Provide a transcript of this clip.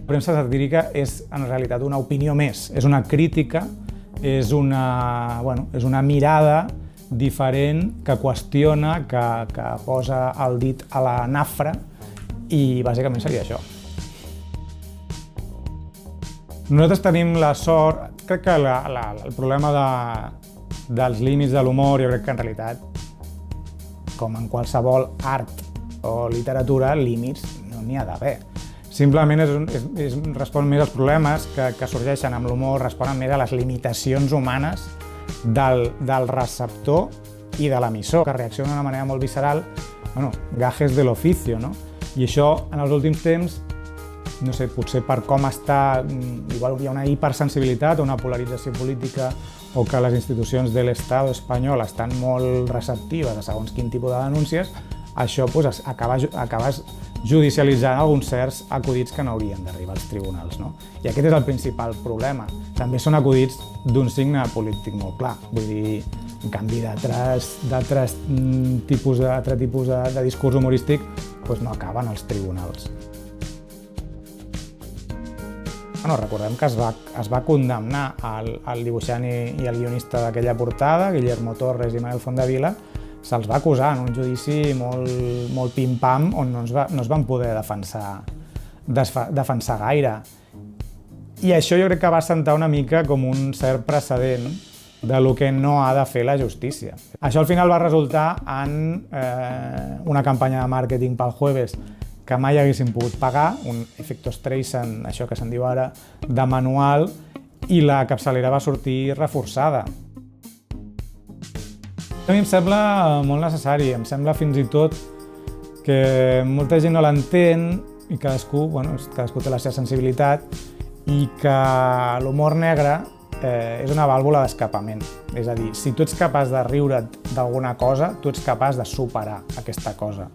La premsa satírica és en realitat una opinió més, és una crítica, és una mirada diferent que qüestiona, que posa el dit a la nafra i bàsicament seria això. Nosaltres tenim la sort, crec que el problema dels límits de l'humor, jo crec que en realitat, com en qualsevol art o literatura, límits no n'hi ha d'haver. Simplement respon més als problemes que sorgeixen amb l'humor, responen més a les limitacions humanes del receptor i de l'emissor, que reacciona d'una manera molt visceral, gajes de l'oficio, no? I això, en els últims temps, no sé, potser per com està, igual hi ha una hipersensibilitat o una polarització política o que les institucions de l'Estat espanyol estan molt receptives a segons quin tipus de denúncies, això acabes judicialitzant alguns certs acudits que no haurien d'arribar als tribunals, no? I aquest és el principal problema. També són acudits d'un signe polític molt clar. Vull dir, en canvi d'altres tipus de discurs humorístic no acaben als tribunals. Recordem que es va condemnar el dibuixant i el guionista d'aquella portada, Guillermo Torres i Manuel Fondevila. Se'ls va acusar en un judici molt pim-pam on no es van poder defensar gaire. I això jo crec que va assentar una mica com un cert precedent de lo que no ha de fer la justícia. Això al final va resultar en una campanya de màrqueting pel Jueves que mai haguéssim pogut pagar, un efecto Streisand, això que se'n diu ara, de manual, i la capçalera va sortir reforçada. A mi em sembla molt necessari, em sembla fins i tot que molta gent no l'entén i cadascú té la seva sensibilitat i que l'humor negre és una vàlvula d'escapament. És a dir, si tu ets capaç de riure't d'alguna cosa, tu ets capaç de superar aquesta cosa.